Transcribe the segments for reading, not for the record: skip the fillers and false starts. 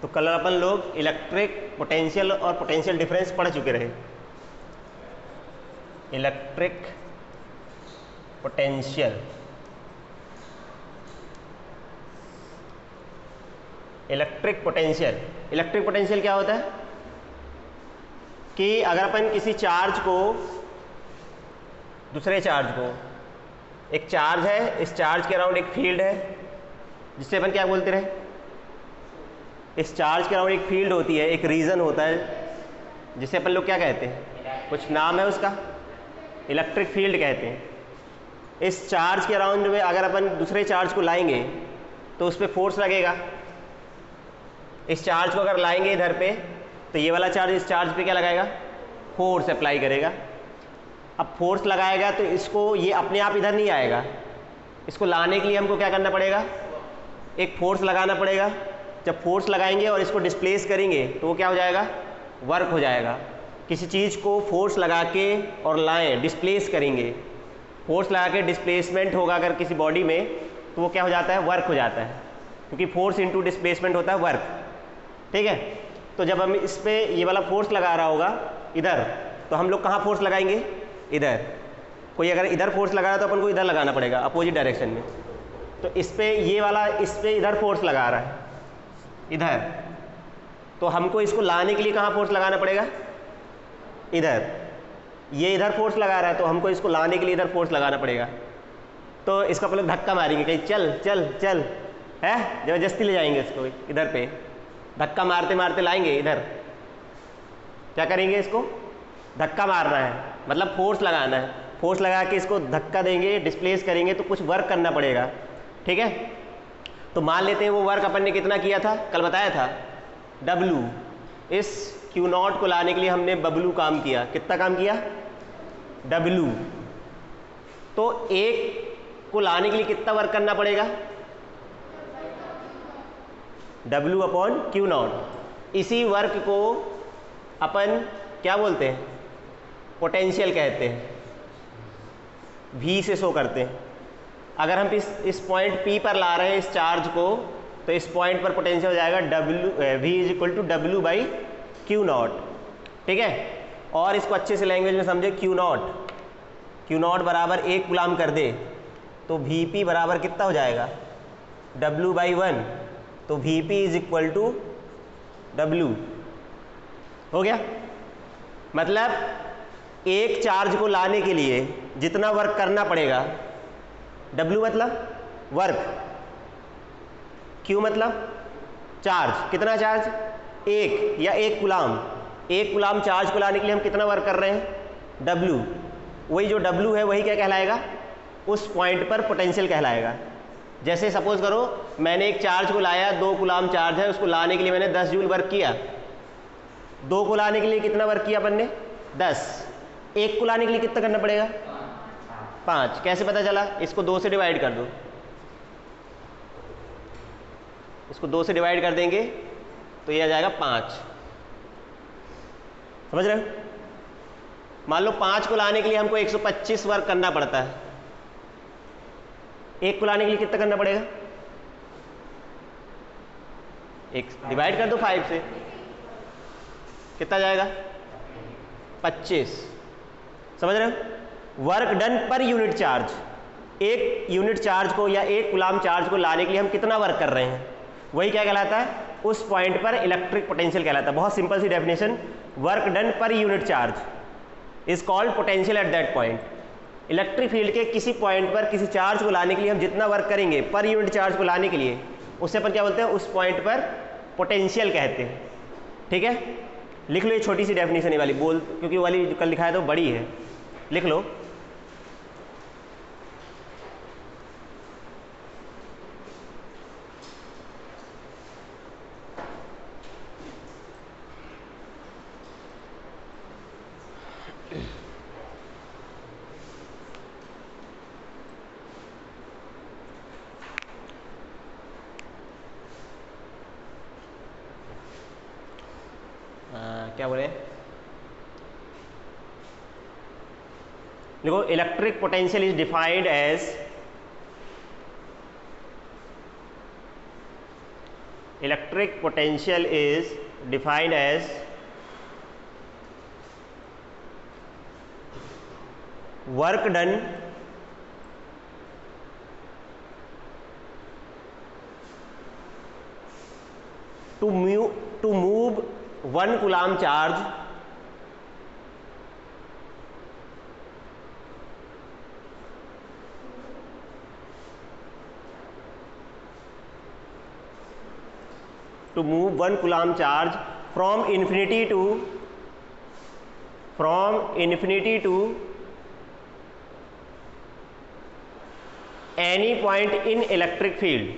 तो कल अपन लोग इलेक्ट्रिक पोटेंशियल और पोटेंशियल डिफरेंस पढ़ चुके रहे। Electric potential, electric potential, electric potential क्या होता है कि अगर अपन किसी चार्ज को दूसरे चार्ज को, एक चार्ज है, इस चार्ज के अराउंड एक फील्ड है जिससे अपन क्या बोलते रहे, इस चार्ज के अराउंड एक फील्ड होती है, एक रीजन होता है जिसे अपन लोग क्या कहते हैं, कुछ नाम है उसका, इलेक्ट्रिक फील्ड कहते हैं। इस चार्ज के अराउंड में अगर अपन दूसरे चार्ज को लाएंगे तो उस पर फोर्स लगेगा। इस चार्ज को अगर लाएंगे इधर पे तो ये वाला चार्ज इस चार्ज पे क्या लगाएगा, फोर्स अप्लाई करेगा। अब फोर्स लगाएगा तो इसको, ये अपने आप इधर नहीं आएगा, इसको लाने के लिए हमको क्या करना पड़ेगा, एक फोर्स लगाना पड़ेगा। जब फोर्स लगाएंगे और इसको डिस्प्लेस करेंगे तो वो क्या हो जाएगा, वर्क हो जाएगा। किसी चीज़ को फोर्स लगा के और लाएं, डिस्प्लेस करेंगे, फोर्स लगा के डिस्प्लेसमेंट होगा अगर किसी बॉडी में तो वो क्या हो जाता है, वर्क हो जाता है, क्योंकि फोर्स इंटू डिस्प्लेसमेंट होता है वर्क। ठीक है, तो जब हम इस पे ये वाला फोर्स लगा रहा होगा इधर, तो हम लोग कहाँ फोर्स लगाएंगे, इधर। कोई अगर इधर फोर्स लगा रहा है तो अपन को इधर लगाना पड़ेगा, अपोजिट डायरेक्शन में। तो इस पे ये वाला, इस पे इधर फोर्स लगा रहा है इधर, तो हमको इसको लाने के लिए कहाँ फोर्स लगाना पड़ेगा, इधर। ये इधर फोर्स लगा रहा है तो हमको इसको लाने के लिए इधर फोर्स लगाना पड़ेगा। तो इसका अपन लोग धक्का मारेंगे, कहीं चल चल चल, है, जबरदस्ती ले जाएंगे इसको, इधर पे धक्का मारते मारते लाएंगे इधर। क्या करेंगे, इसको धक्का मारना है, मतलब फोर्स लगाना है। फोर्स लगा के इसको धक्का देंगे, डिस्प्लेस करेंगे तो कुछ वर्क करना पड़ेगा। ठीक है, तो मान लेते हैं वो वर्क अपन ने कितना किया था, कल बताया था, W। इस Q0 को लाने के लिए हमने W काम किया। कितना काम किया, W। तो एक को लाने के लिए कितना वर्क करना पड़ेगा, W अपॉन Q0। इसी वर्क को अपन क्या बोलते हैं, पोटेंशियल कहते हैं, V से शो करते हैं। अगर हम इस पॉइंट P पर ला रहे हैं इस चार्ज को, तो इस पॉइंट पर पोटेंशियल हो जाएगा V is equal to W by Q0। ठीक है, और इसको अच्छे से लैंग्वेज में समझे, Q0 बराबर 1 गुलाम कर दे तो Vp बराबर कितना हो जाएगा, W बाई 1। तो Vp is equal to W। हो गया, मतलब एक चार्ज को लाने के लिए जितना वर्क करना पड़ेगा, W मतलब वर्क, Q मतलब चार्ज, कितना चार्ज, 1 या 1 गुलाम। 1 गुलाम चार्ज को लाने के लिए हम कितना वर्क कर रहे हैं, W। वही जो W है वही क्या कहलाएगा, उस पॉइंट पर पोटेंशियल कहलाएगा। जैसे सपोज करो मैंने एक चार्ज को लाया, 2 गुलाम चार्ज है, उसको लाने के लिए मैंने 10 जूल वर्क किया। 2 को लाने के लिए कितना वर्क किया अपन ने, 10। 1 को लाने के लिए कितना करना पड़ेगा, 5। कैसे पता चला, इसको 2 से डिवाइड कर दो, इसको 2 से डिवाइड कर देंगे तो ये आ जाएगा 5। समझ रहे हो, मान लो 5 को लाने के लिए हमको 125 वर्क करना पड़ता है, 1 को लाने के लिए कितना करना पड़ेगा, 1 डिवाइड कर दो 5 से, कितना जाएगा, 25। समझ रहे हो, work done per unit charge. एक यूनिट चार्ज को या 1 गुलाम चार्ज को लाने के लिए हम कितना वर्क कर रहे हैं, वही क्या कहलाता है, उस पॉइंट पर इलेक्ट्रिक पोटेंशियल कहलाता है। बहुत सिंपल सी definition, work done per unit charge is called potential at that point. Electric field के किसी पॉइंट पर किसी चार्ज को लाने के लिए हम जितना वर्क करेंगे पर यूनिट चार्ज को लाने के लिए, उससे अपन क्या बोलते हैं, उस पॉइंट पर पोटेंशियल कहते हैं। ठीक है, लिख लो ये छोटी सी डेफिनेशन है वाली, बोल, क्योंकि वाली जो कल लिखा है तो बड़ी है, लिख लो। क्या बोले, देखो electric potential is defined as electric potential is defined as work done to move 1 coulomb charge from infinity to any point in electric field.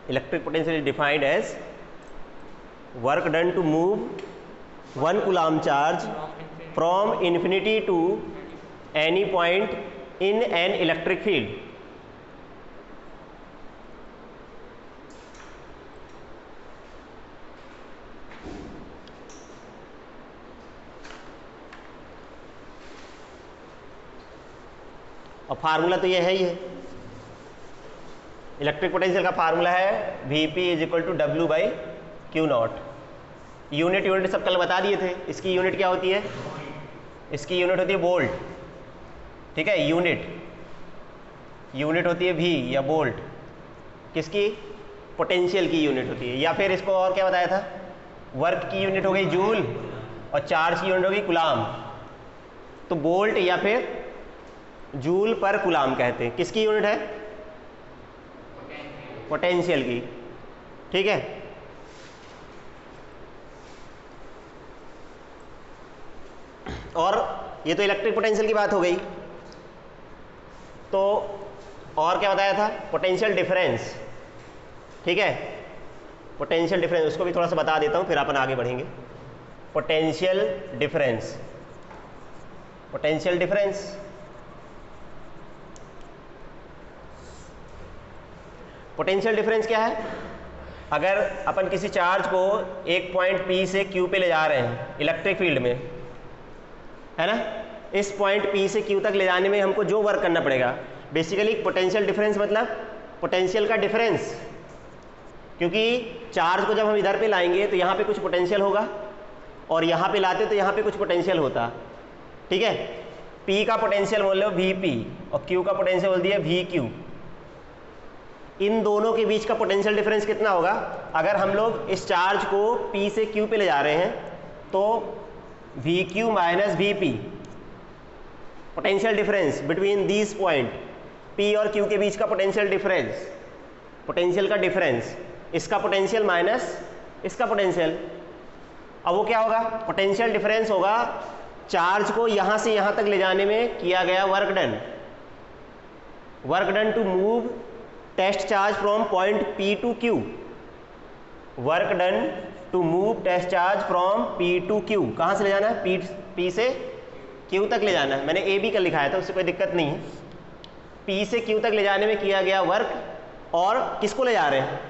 Electric potential is defined as work done to move 1 coulomb charge from infinity to any point in an electric field. और formula तो ये है ही है, electric potential का formula है Vp is equal to W by Q naught. Unit सब कल बता दिए थे। इसकी यूनिट क्या होती है? इसकी यूनिट होती है वोल्ट, ठीक है। यूनिट होती है V या वोल्ट, किसकी? पोटेंशियल की यूनिट होती है। या फिर इसको और क्या बताया था? वर्क की यूनिट हो गई जूल और चार्ज की यूनिट हो गई कूलाम। तो वोल्ट या फिर जूल पर कूलाम कहते हैं। किसकी यूनिट है? पोटेंशियल की, ठीक है। और ये तो इलेक्ट्रिक पोटेंशियल की बात हो गई। तो और क्या बताया था? पोटेंशियल डिफरेंस, ठीक है। पोटेंशियल डिफरेंस उसको भी थोड़ा सा बता देता हूं, फिर अपन आगे बढ़ेंगे। Potential difference, potential difference potential difference क्या है? अगर अपन किसी चार्ज को एक पॉइंट P से Q पे ले जा रहे हैं इलेक्ट्रिक फील्ड में, है ना, इस पॉइंट P से Q तक ले जाने में हमको जो वर्क करना पड़ेगा, बेसिकली पोटेंशियल डिफरेंस मतलब पोटेंशियल का डिफरेंस। क्योंकि चार्ज को जब हम इधर पे लाएंगे तो यहाँ पे कुछ पोटेंशियल होगा और यहाँ पे लाते तो यहाँ पे कुछ पोटेंशियल होता, ठीक है। P का पोटेंशियल बोल लो Vp और Q का पोटेंशियल बोल दिया Vq। इन दोनों के बीच का पोटेंशियल डिफरेंस कितना होगा? अगर हम लोग इस चार्ज को P से Q पे ले जा रहे हैं तो Vq minus Vp, potential difference between these point, P और Q के बीच का पोटेंशियल डिफरेंस, पोटेंशियल का डिफरेंस, इसका पोटेंशियल माइनस इसका पोटेंशियल। अब वो क्या होगा? पोटेंशियल डिफरेंस होगा चार्ज को यहाँ से यहाँ तक ले जाने में किया गया work done to move test charge from point P to Q। Work done to move test charge from P to Q। कहाँ से ले जाना है? P से Q तक ले जाना है। मैंने A B का लिखाया था, उससे कोई दिक्कत नहीं है। P से Q तक ले जाने में किया गया वर्क, और किसको ले जा रहे हैं?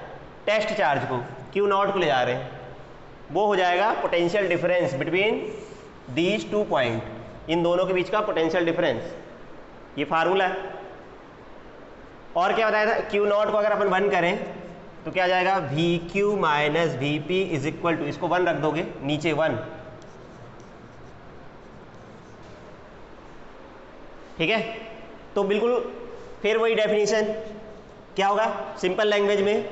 टेस्ट चार्ज को, Q नॉट को ले जा रहे हैं। वो हो जाएगा potential difference between these two point, इन दोनों के बीच का पोटेंशियल डिफरेंस। ये फार्मूला है। और क्या बताया था? Q नॉट को अगर अपन 1 करें तो क्या आ जाएगा? Vq minus Vp is equal to, इसको 1 रख दोगे नीचे 1, ठीक है। तो बिल्कुल फिर वही डेफिनेशन क्या होगा? सिंपल लैंग्वेज में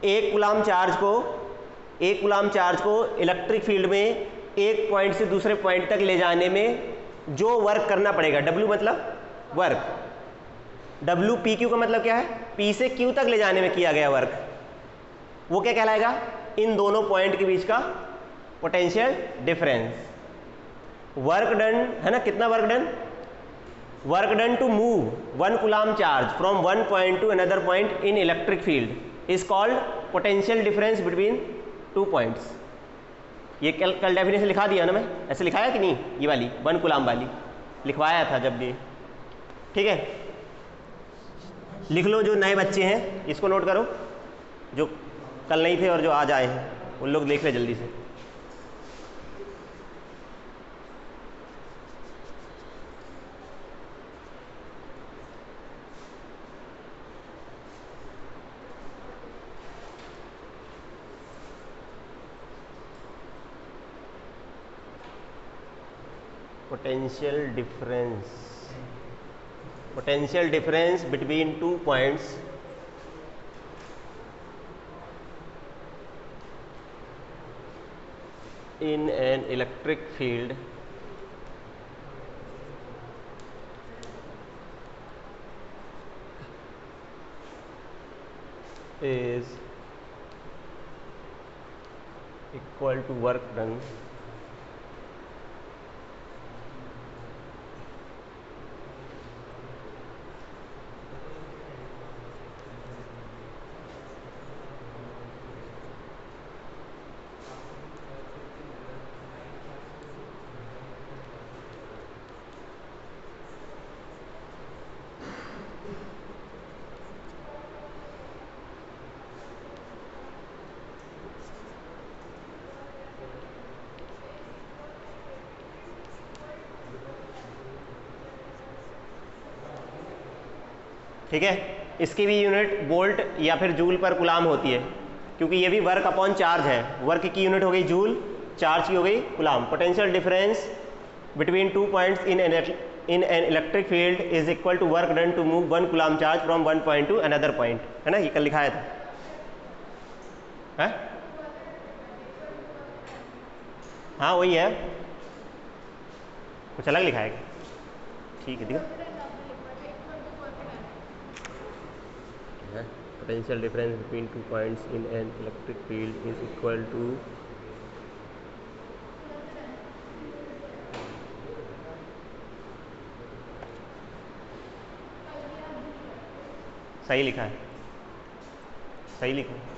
एक कूलाम चार्ज को इलेक्ट्रिक फील्ड में एक पॉइंट से दूसरे पॉइंट तक ले जाने में जो वर्क करना पड़ेगा, W मतलब वर्क, WPQ का मतलब क्या है? P से Q तक ले जाने में किया गया वर्क, वो क्या कहलाएगा? इन दोनों पॉइंट के बीच का पोटेंशियल डिफरेंस। वर्क डन है ना, कितना work done? Work done to move 1 coulomb charge from 1 point to another point in electric field is called potential difference between 2 points. ये कल डेफिनेशन लिखा दिया ना, मैं ऐसे लिखाया कि नहीं? ये वाली 1 कूलाम वाली लिखवाया था जब भी, ठीक है। लिख लो, जो नए बच्चे हैं इसको नोट करो, जो कल नहीं थे और जो आज आए हैं उन लोग देख ले जल्दी से। potential difference between 2 points in an electric field is equal to work done ठीक है। इसकी भी यूनिट वोल्ट या फिर जूल पर कुलाम होती है, क्योंकि ये भी वर्क अपॉन चार्ज है। वर्क की यूनिट हो गई जूल, चार्ज की हो गई coulomb. Potential difference between 2 points in an electric field is equal to work done to move 1 coulomb charge from 1 point to another point, है ना, ये कल लिखाया था, है? हाँ वही है, कुछ अलग लिखा है, ठीक है, ठीक है। Potential difference between 2 points in an electric field is equal to सही लिखा है, सही लिखा है।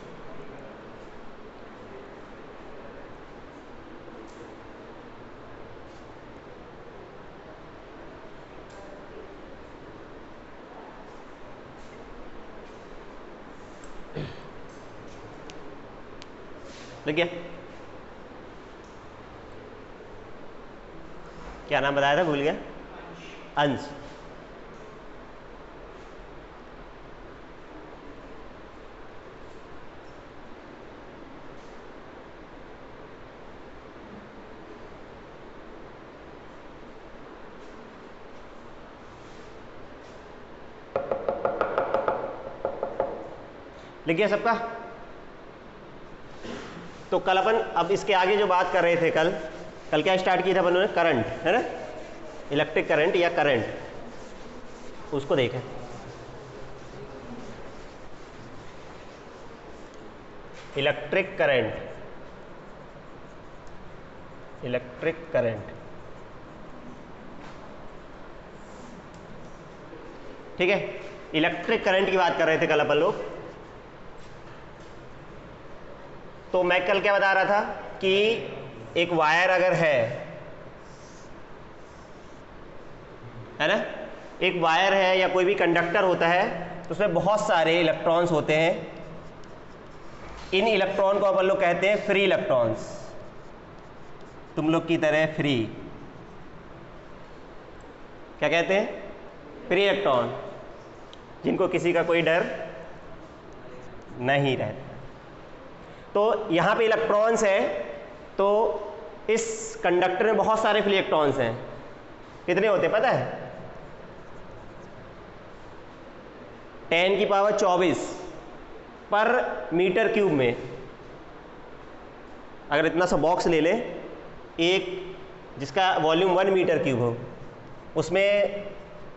लग गया? क्या नाम बताया था, भूल गया। अंश। लिख गया सबका? तो कल अपन अब इसके आगे जो बात कर रहे थे, कल क्या स्टार्ट किया था अपन ने? करंट, है ना, इलेक्ट्रिक करंट या करंट, उसको देखें। इलेक्ट्रिक करंट, इलेक्ट्रिक करंट, ठीक है। इलेक्ट्रिक करंट की बात कर रहे थे कल अपन लोग। तो मैं कल क्या बता रहा था कि एक वायर अगर है ना, एक वायर है या कोई भी कंडक्टर होता है, तो उसमें बहुत सारे इलेक्ट्रॉन्स होते हैं। इन इलेक्ट्रॉन को अपन लोग कहते हैं फ्री इलेक्ट्रॉन्स, तुम लोग की तरह फ्री, क्या कहते हैं? फ्री इलेक्ट्रॉन, जिनको किसी का कोई डर नहीं रहता। तो यहाँ पे इलेक्ट्रॉन्स है, तो इस कंडक्टर में बहुत सारे फ्री इलेक्ट्रॉन्स हैं। कितने होते हैं पता है? 10⁻24 पर मीटर क्यूब में। अगर इतना सा बॉक्स ले ले, एक जिसका वॉल्यूम 1 मीटर क्यूब हो, उसमें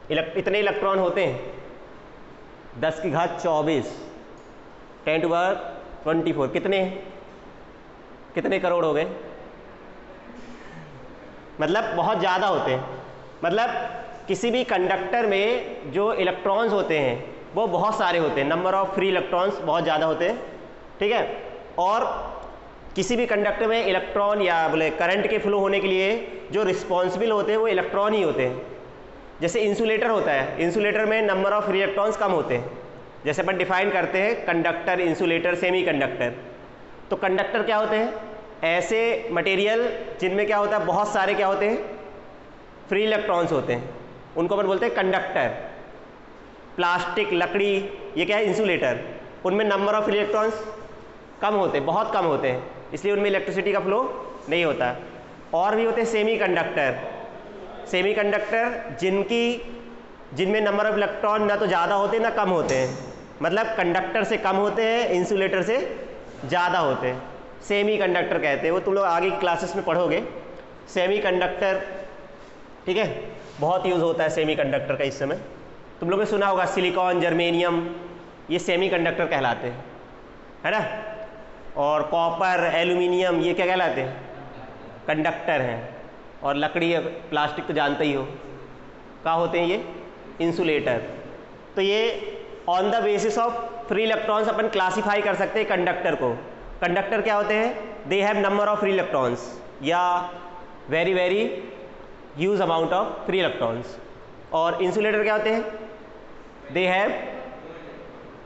इतने इलेक्ट्रॉन होते हैं 10⁻24 10⁻24 कितने करोड़ हो गए? मतलब बहुत ज़्यादा होते हैं। मतलब किसी भी कंडक्टर में जो इलेक्ट्रॉन्स होते हैं वो बहुत सारे होते हैं, नंबर ऑफ फ्री इलेक्ट्रॉन्स बहुत ज़्यादा होते हैं, ठीक है। और किसी भी कंडक्टर में इलेक्ट्रॉन या बोले करंट के फ्लो होने के लिए जो रिस्पॉन्सिबल होते हैं वो इलेक्ट्रॉन ही होते हैं। जैसे इंसुलेटर होता है, इंसुलेटर में नंबर ऑफ फ्री इलेक्ट्रॉन्स कम होते हैं। जैसे अपन डिफाइन करते हैं कंडक्टर, इंसुलेटर, सेमी कंडक्टर। तो कंडक्टर क्या होते हैं? ऐसे मटेरियल जिनमें क्या होता है, बहुत सारे क्या होते हैं, फ्री इलेक्ट्रॉन्स होते हैं, उनको अपन बोलते हैं कंडक्टर। प्लास्टिक, लकड़ी, ये क्या है, इंसुलेटर। उनमें नंबर ऑफ इलेक्ट्रॉन्स कम होते हैं, बहुत कम होते हैं, इसलिए उनमें इलेक्ट्रिसिटी का फ्लो नहीं होता। और भी होते हैं सेमी कंडक्टर, सेमीकंडक्टर जिनमें नंबर ऑफ इलेक्ट्रॉन ना तो ज़्यादा होते ना कम होते हैं, मतलब कंडक्टर से कम होते हैं, इंसुलेटर से ज़्यादा होते हैं, सेमीकंडक्टर कहते हैं। वो तुम लोग आगे की क्लासेस में पढ़ोगे सेमीकंडक्टर, ठीक है। बहुत यूज़ होता है सेमीकंडक्टर का इस समय। तुम लोगों ने सुना होगा सिलिकॉन, जर्मेनियम, ये सेमीकंडक्टर कहलाते हैं, है ना। और कॉपर, एल्यूमिनियम, ये क्या कहलाते हैं? कंडक्टर हैं। और लकड़ी, प्लास्टिक तो जानते ही हो क्या होते हैं ये? इंसुलेटर। तो ये on the basis of free electrons अपन क्लासीफाई कर सकते हैं कंडक्टर को। कंडक्टर क्या होते हैं? They have number of free electrons या very very huge amount of free electrons. और इंसुलेटर क्या होते हैं? They have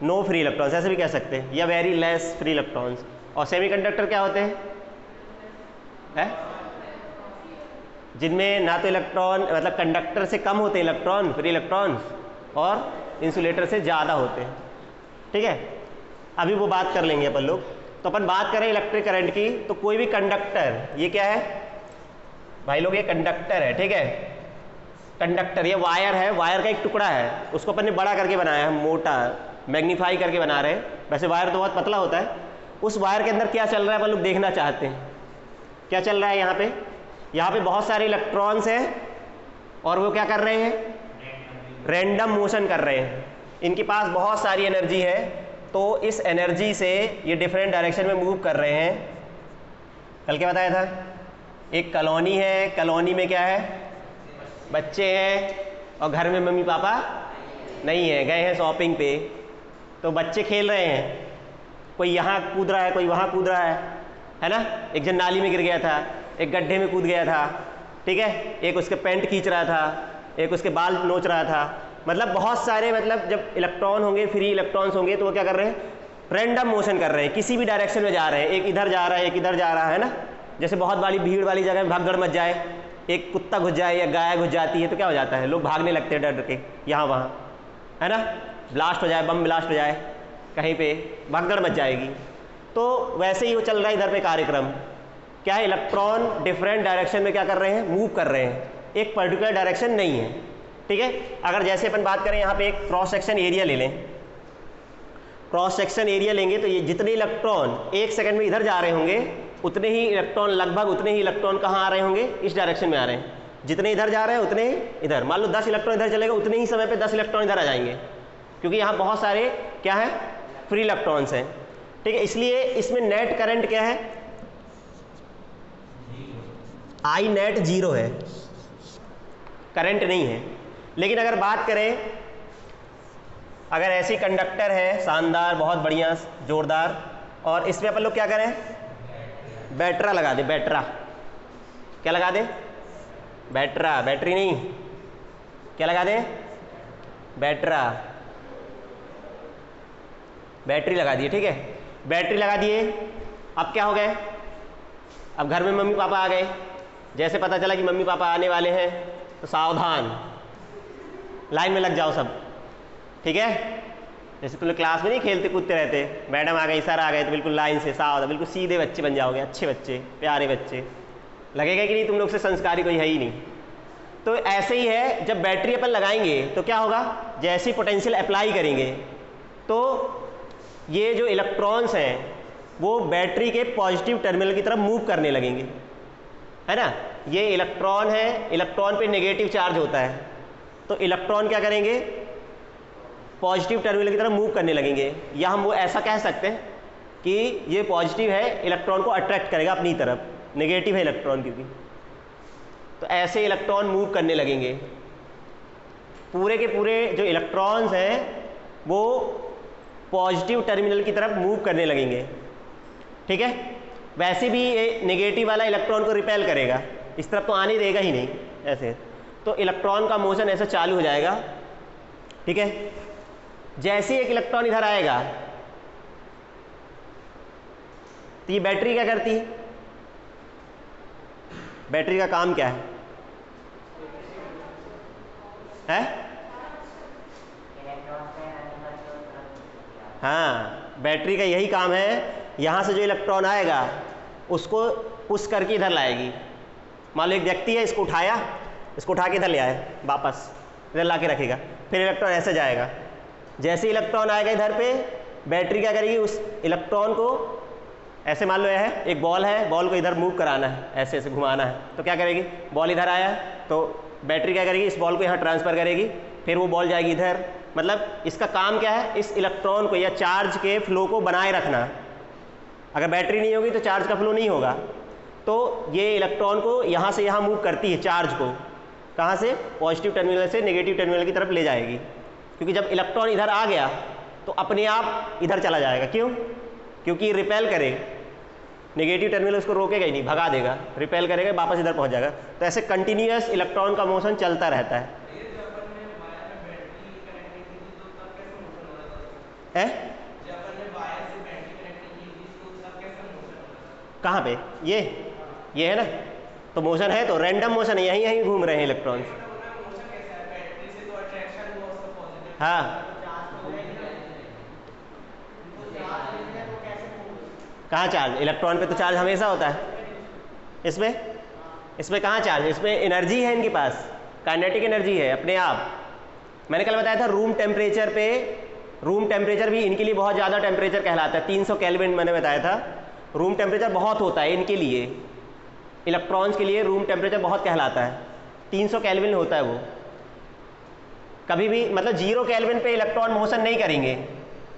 no free electrons, ऐसे भी कह सकते हैं, या वेरी लेस फ्री इलेक्ट्रॉन्स। और सेमीकंडक्टर क्या होते हैं? जिनमें ना तो इलेक्ट्रॉन, मतलब कंडक्टर से कम होते हैं इलेक्ट्रॉन, फ्री इलेक्ट्रॉन्स, और इंसुलेटर से ज़्यादा होते हैं, ठीक है। अभी वो बात कर लेंगे अपन लोग। तो अपन बात करें इलेक्ट्रिक करंट की, तो कोई भी कंडक्टर, ये क्या है भाई लोग? ये कंडक्टर है, ठीक है। कंडक्टर ये वायर है, वायर का एक टुकड़ा है, उसको अपन ने बड़ा करके बनाया है, मोटा मैग्नीफाई करके बना रहे हैं। वैसे वायर तो बहुत पतला होता है। उस वायर के अंदर क्या चल रहा है अपन लोग देखना चाहते हैं। क्या चल रहा है यहाँ पे? यहाँ पे बहुत सारे इलेक्ट्रॉन्स हैं और वो क्या कर रहे हैं? रैंडम मोशन कर रहे हैं। इनके पास बहुत सारी एनर्जी है, तो इस एनर्जी से ये डिफरेंट डायरेक्शन में मूव कर रहे हैं। कल क्या बताया था? एक कॉलोनी है, कॉलोनी में क्या है? बच्चे हैं, और घर में मम्मी पापा नहीं है, गए हैं शॉपिंग पे। तो बच्चे खेल रहे हैं, कोई यहाँ कूद रहा है, कोई वहाँ कूद रहा है ना। एक जन नाली में गिर गया था, एक गड्ढे में कूद गया था, ठीक है। एक उसके पैंट खींच रहा था, एक उसके बाल नोच रहा था। मतलब बहुत सारे, मतलब जब इलेक्ट्रॉन होंगे, फ्री इलेक्ट्रॉन्स होंगे, तो वो क्या कर रहे हैं? रैंडम मोशन कर रहे हैं, किसी भी डायरेक्शन में जा रहे हैं। एक इधर जा रहा है, एक इधर जा रहा है ना। जैसे बहुत बड़ी भीड़ वाली जगह में भागदौड़ मच जाए, एक कुत्ता घुस जाए या गाय घुस जाती है, तो क्या हो जाता है? लोग भागने लगते हैं डर के, यहाँ वहाँ, है ना। ब्लास्ट हो जाए, बम ब्लास्ट हो जाए कहीं पे, भागदौड़ मच जाएगी। तो वैसे ही वो चल रहा है इधर पे कार्यक्रम। क्या है? इलेक्ट्रॉन डिफरेंट डायरेक्शन में क्या कर रहे हैं? मूव कर रहे हैं, एक पर्टिकुलर डायरेक्शन नहीं है, ठीक है। अगर जैसे अपन बात करें, यहाँ पे एक क्रॉस सेक्शन एरिया ले लें, क्रॉस सेक्शन एरिया लेंगे, तो ये जितने इलेक्ट्रॉन एक सेकंड में इधर जा रहे होंगे, उतने ही इलेक्ट्रॉन, लगभग उतने ही इलेक्ट्रॉन कहाँ आ रहे होंगे? इस डायरेक्शन में आ रहे हैं। जितने इधर जा रहे हैं उतने ही इधर। मान लो 10 इलेक्ट्रॉन इधर चलेगा, उतने ही समय पे 10 इलेक्ट्रॉन इधर आ जाएंगे, क्योंकि यहाँ बहुत सारे क्या है? फ्री इलेक्ट्रॉन्स हैं, ठीक है। इसलिए इसमें नेट करंट क्या है? आई नेट 0 है, करंट नहीं है। लेकिन अगर बात करें, अगर ऐसी कंडक्टर है शानदार, बहुत बढ़िया, जोरदार, और इसमें अपन लोग क्या करें? बैटरा लगा दे। बैटरा क्या लगा दे? बैटरा, बैटरी नहीं, क्या लगा दे? बैटरा, बैटरी लगा दिए, ठीक है। बैटरी लगा दिए, अब क्या हो गए? अब घर में मम्मी पापा आ गए। जैसे पता चला कि मम्मी पापा आने वाले हैं, तो सावधान, लाइन में लग जाओ सब, ठीक है। जैसे तुम लोग क्लास में नहीं खेलते कूदते रहते, मैडम आ गई, सर आ गए, तो बिल्कुल लाइन से सावधान, बिल्कुल सीधे बच्चे बन जाओगे, अच्छे बच्चे, प्यारे बच्चे। लगेगा कि नहीं तुम लोग से संस्कारी कोई है ही नहीं। तो ऐसे ही है, जब बैटरी अपन लगाएंगे तो क्या होगा? जैसे पोटेंशियल अप्लाई करेंगे, तो ये जो इलेक्ट्रॉन्स हैं वो बैटरी के पॉजिटिव टर्मिनल की तरफ मूव करने लगेंगे, है ना। ये इलेक्ट्रॉन है, इलेक्ट्रॉन पे नेगेटिव चार्ज होता है, तो इलेक्ट्रॉन क्या करेंगे? पॉजिटिव टर्मिनल की तरफ मूव करने लगेंगे। या हम वो ऐसा कह सकते हैं कि ये पॉजिटिव है, इलेक्ट्रॉन को अट्रैक्ट करेगा अपनी तरफ, नेगेटिव है इलेक्ट्रॉन क्योंकि। तो ऐसे इलेक्ट्रॉन मूव करने लगेंगे। पूरे के पूरे जो इलेक्ट्रॉन्स हैं वो पॉजिटिव टर्मिनल की तरफ मूव करने लगेंगे, ठीक है। वैसे भी ये नेगेटिव वाला इलेक्ट्रॉन को रिपेल करेगा, इस तरफ तो आने देगा ही नहीं ऐसे। तो इलेक्ट्रॉन का मोशन ऐसे चालू हो जाएगा, ठीक है। जैसे एक इलेक्ट्रॉन इधर आएगा, तो ये बैटरी क्या करती है? बैटरी का काम क्या है? हाँ, बैटरी का यही काम है। यहाँ से जो इलेक्ट्रॉन आएगा उसको पुश करके इधर लाएगी। मान लो एक व्यक्ति है, इसको उठाया इसको उठा के इधर ले आए वापस, इधर ला के रखेगा, फिर इलेक्ट्रॉन ऐसे जाएगा। जैसे इलेक्ट्रॉन आएगा इधर पे, बैटरी क्या करेगी, उस इलेक्ट्रॉन को ऐसे मान लो यह है एक बॉल है, बॉल को इधर मूव कराना है, ऐसे ऐसे घुमाना है, तो क्या करेगी, बॉल इधर आया तो बैटरी क्या करेगी, इस बॉल को यहाँ ट्रांसफ़र करेगी, फिर वो बॉल जाएगी इधर। मतलब इसका काम क्या है, इस इलेक्ट्रॉन को या चार्ज के फ्लो को बनाए रखना। अगर बैटरी नहीं होगी तो चार्ज का फ्लो नहीं होगा। तो ये इलेक्ट्रॉन को यहाँ से यहाँ मूव करती है, चार्ज को कहाँ से, पॉजिटिव टर्मिनल से नेगेटिव टर्मिनल की तरफ ले जाएगी। क्योंकि जब इलेक्ट्रॉन इधर आ गया तो अपने आप इधर चला जाएगा। क्यों? क्योंकि रिपेल करे, नेगेटिव टर्मिनल उसको रोकेगा ही नहीं, भगा देगा, रिपेल करेगा, वापस इधर पहुंच जाएगा। तो ऐसे कंटिन्यूअस इलेक्ट्रॉन का मोशन चलता रहता है। कहाँ पे, ये है ना, तो मोशन है, तो रैंडम मोशन है, यहीं घूम रहे हैं इलेक्ट्रॉन्स। हाँ, कहाँ चार्ज, इलेक्ट्रॉन पे तो चार्ज हमेशा होता है। इसमें कहाँ चार्ज, इसमें एनर्जी है इनके पास, काइनेटिक एनर्जी है अपने आप। मैंने कल बताया था रूम टेम्परेचर पे, रूम टेम्परेचर भी इनके लिए बहुत ज़्यादा टेम्परेचर कहलाता है, 300 केल्विन मैंने बताया था। रूम टेम्परेचर बहुत होता है इनके लिए, इलेक्ट्रॉन्स के लिए रूम टेम्परेचर बहुत कहलाता है, 300 केल्विन होता है वो। कभी भी मतलब 0 केल्विन पे इलेक्ट्रॉन मोशन नहीं करेंगे,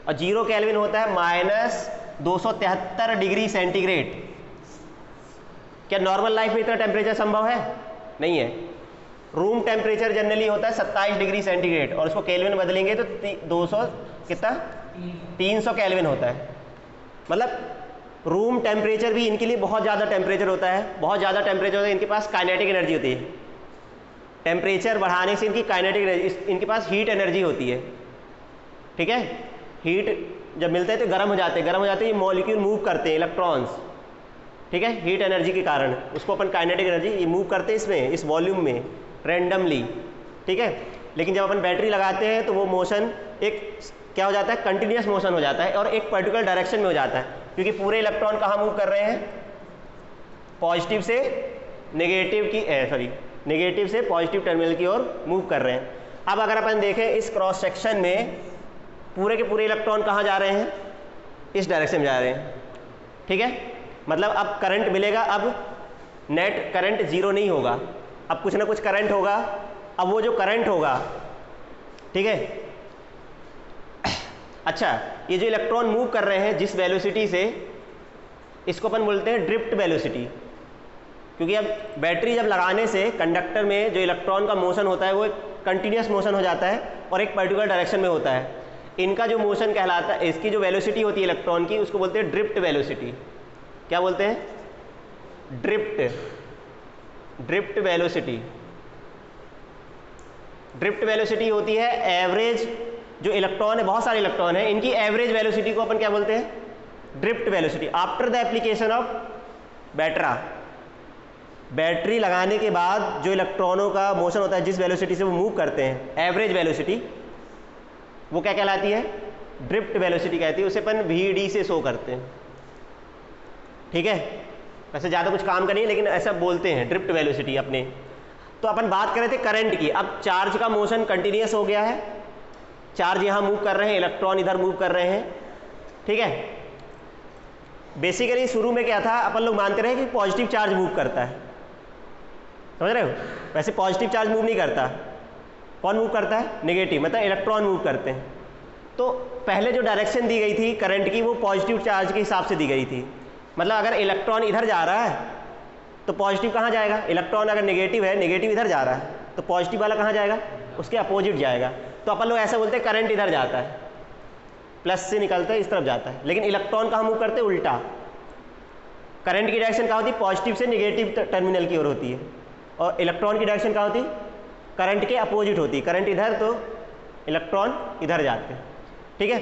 और 0 केल्विन होता है -273 डिग्री सेंटीग्रेड। क्या नॉर्मल लाइफ में इतना टेम्परेचर संभव है? नहीं है। रूम टेम्परेचर जनरली होता है 27 डिग्री सेंटीग्रेड, और उसको केल्विन बदलेंगे तो 300 केल्विन होता है। मतलब रूम टेम्परेचर भी इनके लिए बहुत ज़्यादा टेम्परेचर होता है, बहुत ज़्यादा टेम्परेचर होता है। इनके पास काइनेटिक एनर्जी होती है, टेम्परेचर बढ़ाने से इनकी काइनेटिक एनर्जी, इनके पास हीट एनर्जी होती है। ठीक है, हीट जब मिलते हैं तो गर्म हो जाते हैं, ये मॉलिक्यूल मूव करते हैं इलेक्ट्रॉन्स। ठीक है, हीट एनर्जी के कारण उसको अपन काइनेटिक एनर्जी, ये मूव करते हैं इसमें, इस वॉल्यूम में रैंडमली। ठीक है, लेकिन जब अपन बैटरी लगाते हैं तो वो मोशन एक क्या हो जाता है, कंटिन्यूस मोशन हो जाता है, और एक पर्टिकुलर डायरेक्शन में हो जाता है, क्योंकि पूरे इलेक्ट्रॉन कहाँ मूव कर रहे हैं, पॉजिटिव से नेगेटिव से पॉजिटिव टर्मिनल की ओर मूव कर रहे हैं। अब अगर अपन देखें इस क्रॉस सेक्शन में पूरे के पूरे इलेक्ट्रॉन कहाँ जा रहे हैं, इस डायरेक्शन में जा रहे हैं। ठीक है, मतलब अब करंट मिलेगा, अब नेट करंट जीरो नहीं होगा, अब कुछ ना कुछ करंट होगा। अब वो जो करंट होगा, ठीक है, अच्छा, ये जो इलेक्ट्रॉन मूव कर रहे हैं जिस वेलोसिटी से, इसको अपन बोलते हैं ड्रिफ्ट वेलोसिटी। क्योंकि अब बैटरी जब लगाने से कंडक्टर में जो इलेक्ट्रॉन का मोशन होता है वो एक कंटिन्यूस मोशन हो जाता है और एक पर्टिकुलर डायरेक्शन में होता है। इनका जो मोशन कहलाता है, इसकी जो वेलोसिटी होती है इलेक्ट्रॉन की, उसको बोलते हैं ड्रिफ्ट वेलोसिटी। क्या बोलते हैं? Drift velocity. ड्रिफ्ट वेलोसिटी होती है एवरेज, जो इलेक्ट्रॉन है, बहुत सारे इलेक्ट्रॉन है, इनकी एवरेज वेलोसिटी को अपन क्या बोलते हैं? Drift velocity. After the application of battery लगाने के बाद जो इलेक्ट्रॉनों का मोशन होता है, जिस वेलोसिटी से वो मूव करते हैं, एवरेज वेलोसिटी, वो क्या कहलाती है? ड्रिफ्ट वेलोसिटी कहती है। उसे अपन VD से शो करते हैं। ठीक है, वैसे ज़्यादा कुछ काम का नहीं है, लेकिन ऐसा बोलते हैं ड्रिफ्ट वेलोसिटी अपने। तो अपन बात कर रहे थे करंट की। अब चार्ज का मोशन कंटिन्यूस हो गया है, चार्ज यहाँ मूव कर रहे हैं, इलेक्ट्रॉन इधर मूव कर रहे हैं। ठीक है, बेसिकली शुरू में क्या था, अपन लोग मानते रहे कि पॉजिटिव चार्ज मूव करता है, समझ रहे हो? वैसे पॉजिटिव चार्ज मूव नहीं करता। कौन मूव करता है? नेगेटिव, मतलब इलेक्ट्रॉन मूव करते हैं। तो पहले जो डायरेक्शन दी गई थी करंट की, वो पॉजिटिव चार्ज के हिसाब से दी गई थी। मतलब अगर इलेक्ट्रॉन इधर जा रहा है तो पॉजिटिव कहाँ जाएगा? इलेक्ट्रॉन अगर नेगेटिव है, नेगेटिव इधर जा रहा है, तो पॉजिटिव वाला कहाँ जाएगा? उसके अपोजिट जाएगा। तो अपन लोग ऐसा बोलते हैं करंट इधर जाता है, प्लस से निकलता है, इस तरफ जाता है। लेकिन इलेक्ट्रॉन कहाँ मूव करते हैं? उल्टा। करंट की डायरेक्शन कहाँ होती है? पॉजिटिव से नेगेटिव टर्मिनल की ओर होती है, और इलेक्ट्रॉन की डायरेक्शन कहाँ होती है? करंट के अपोजिट होती है। करंट इधर तो इलेक्ट्रॉन इधर जाते हैं। ठीक है,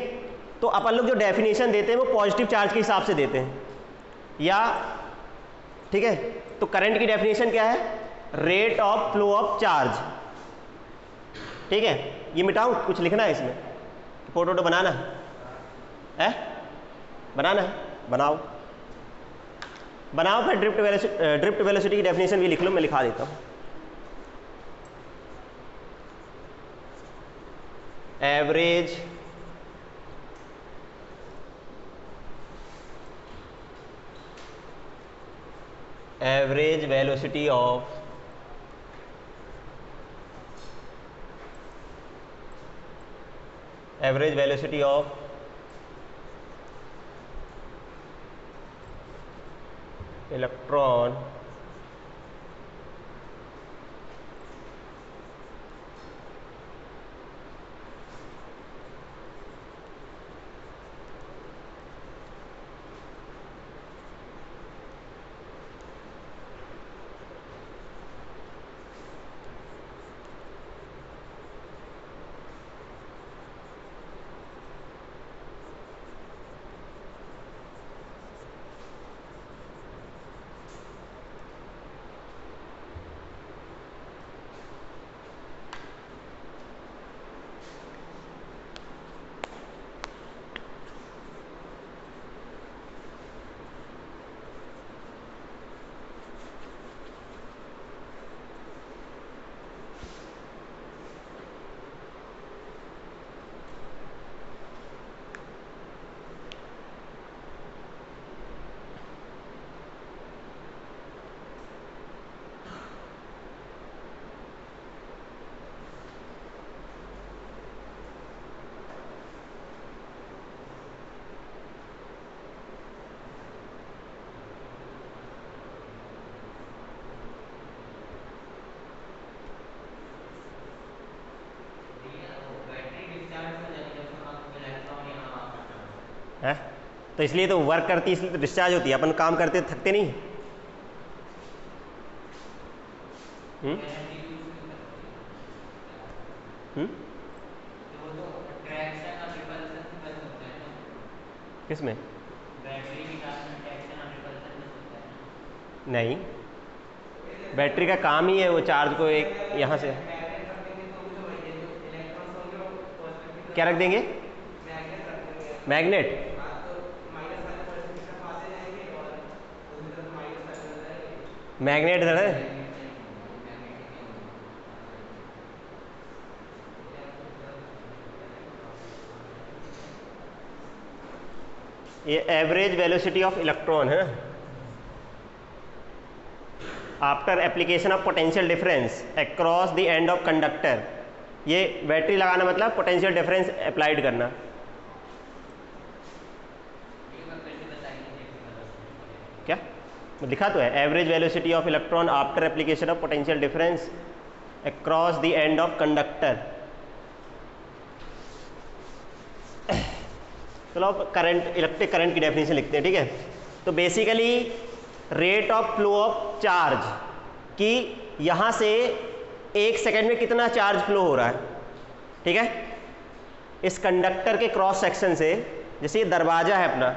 तो अपन लोग जो डेफिनेशन देते हैं वो पॉजिटिव चार्ज के हिसाब से देते हैं, या ठीक है, तो करंट की डेफिनेशन क्या है? Rate of flow of charge. ठीक है, ये मिटाऊं, कुछ लिखना है इसमें, फोटो बनाना है, बनाना है, बनाओ फिर ड्रिफ्ट वेलोसिटी की डेफिनेशन भी लिख लो, मैं लिखा देता हूँ। एवरेज वेलोसिटी ऑफ इलेक्ट्रॉन है, तो इसलिए तो वर्क करती है, इसलिए तो डिस्चार्ज होती है। अपन काम करते थकते नहीं। किसमें? नहीं, बैटरी का काम ही है वो चार्ज को एक यहाँ से क्या रख देंगे, मैग्नेट। मैग्नेट इधर है, ये एवरेज वेलोसिटी ऑफ इलेक्ट्रॉन है after application of potential difference across the end of conductor. ये बैटरी लगाना मतलब पोटेंशियल डिफरेंस अप्लाइड करना। क्या लिखा तो है, average velocity of electron after application of potential difference across the end of conductor. चलो अब करंट, इलेक्ट्रिक करंट की डेफिनेशन लिखते हैं, ठीक है। तो basically rate of flow of charge कि यहाँ से 1 सेकेंड में कितना चार्ज फ्लो हो रहा है, ठीक है। इस कंडक्टर के क्रॉस सेक्शन से, जैसे ये दरवाजा है अपना,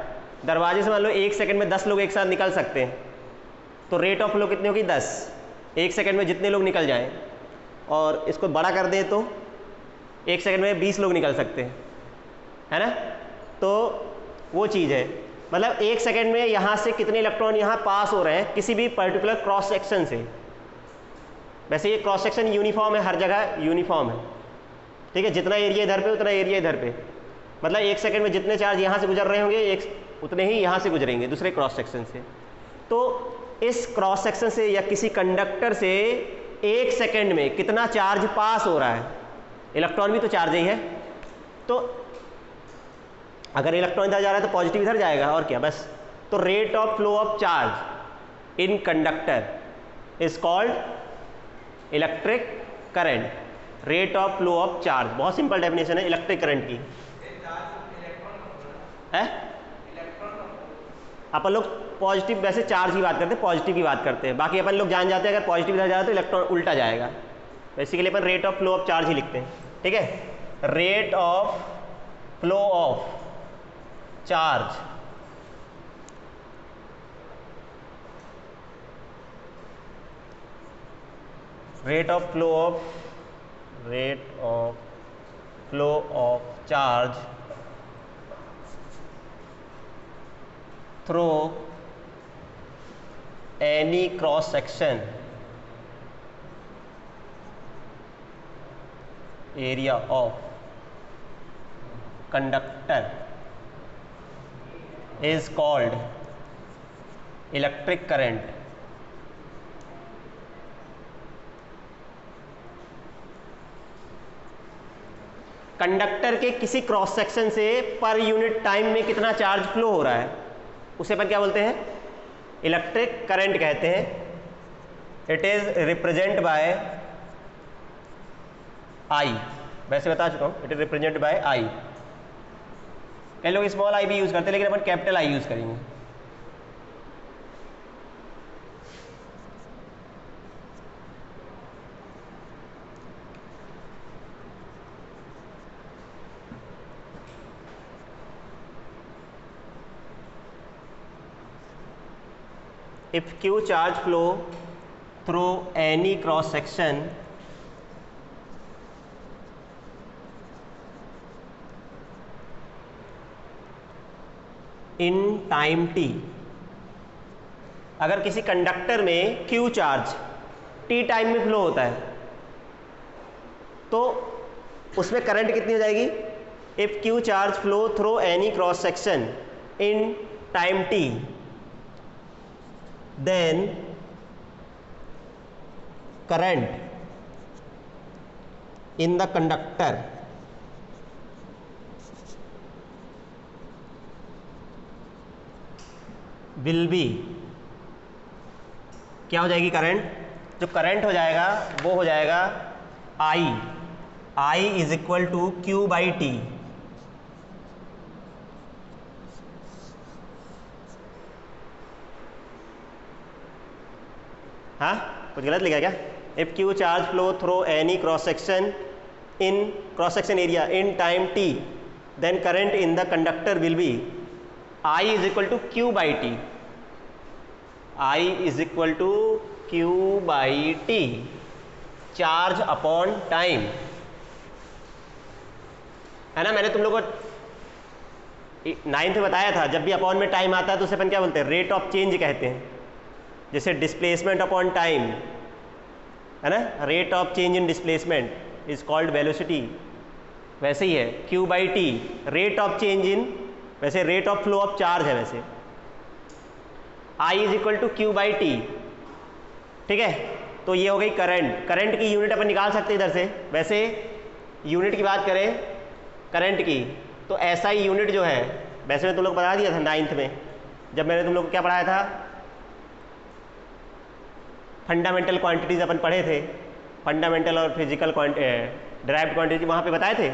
दरवाजे से मान लो 1 सेकेंड में 10 लोग एक साथ निकल सकते हैं, तो रेट ऑफ फ्लो कितनी होगी 10। 1 सेकेंड में जितने लोग निकल जाएं, और इसको बड़ा कर दें तो 1 सेकेंड में 20 लोग निकल सकते हैं, है ना। तो वो चीज़ है, मतलब 1 सेकेंड में यहाँ से कितने इलेक्ट्रॉन यहाँ पास हो रहे हैं किसी भी पर्टिकुलर क्रॉस सेक्शन से। वैसे ये क्रॉस सेक्शन यूनिफॉर्म है, हर जगह यूनिफॉर्म है, ठीक है। जितना एरिया इधर पे उतना एरिया इधर पे, मतलब 1 सेकेंड में जितने चार्ज यहाँ से गुजर रहे होंगे उतने ही यहाँ से गुजरेंगे दूसरे क्रॉस सेक्शन से। तो इस क्रॉस सेक्शन से या किसी कंडक्टर से 1 सेकेंड में कितना चार्ज पास हो रहा है, इलेक्ट्रॉन भी तो चार्ज ही है। तो अगर इलेक्ट्रॉन इधर जा रहा है तो पॉजिटिव इधर जाएगा, और क्या, बस। तो rate of flow of charge in conductor is called electric current. Rate of flow of charge, बहुत सिंपल डेफिनेशन है इलेक्ट्रिक करंट की, है। अपन लोग पॉजिटिव, वैसे चार्ज की बात करते हैं, पॉजिटिव की बात करते हैं, बाकी अपन लोग जान जाते हैं अगर पॉजिटिव इधर जाए तो इलेक्ट्रॉन उल्टा जाएगा। बेसिकली अपन rate of flow of charge ही लिखते हैं, ठीक है। Rate of flow of charge rate of flow of charge through any cross section area of conductor is called electric current conductor के किसी क्रॉस सेक्शन से पर यूनिट टाइम में कितना चार्ज फ्लो हो रहा है उसे अपन क्या बोलते हैं, इलेक्ट्रिक करंट कहते हैं। इट इज रिप्रेजेंट बाय आई, वैसे बता चुका हूं, इट इज रिप्रेजेंट बाय आई। कई लोग स्मॉल आई भी यूज करते हैं लेकिन अपन कैपिटल आई यूज करेंगे। If Q charge flow through any cross section in time t, अगर किसी कंडक्टर में Q चार्ज t टाइम में फ्लो होता है तो उसमें करंट कितनी हो जाएगी। If Q charge flow through any cross section in time t, then current in the conductor will be, क्या हो जाएगी करंट, जो करंट हो जाएगा वो हो जाएगा I is equal to Q by T. हाँ कुछ गलत लिखा क्या। If Q charge flow through any cross section area in time t, then current in the conductor will be I is equal to Q by T. I is equal to Q by T, charge upon time, है ना। मैंने तुम लोगों को 9th में बताया था जब भी अपॉन में टाइम आता है तो उसे अपन क्या बोलते हैं, रेट ऑफ चेंज कहते हैं। जैसे डिस्प्लेसमेंट अपॉन टाइम, है ना, rate of change in displacement is called velocity, वैसे ही है Q by t rate of change in, वैसे rate of flow of charge है वैसे। I is equal to Q by t, ठीक है। तो ये हो गई करंट। करंट की यूनिट अपन निकाल सकते हैं इधर से। वैसे यूनिट की बात करें करंट की तो SI यूनिट जो है, वैसे मैं तुम लोग बता दिया था 9th में जब मैंने तुम लोग को क्या पढ़ाया था, फंडामेंटल क्वांटिटीज अपन पढ़े थे, फंडामेंटल और फिजिकल डिराइव्ड क्वांटिटी, वहाँ पे बताए थे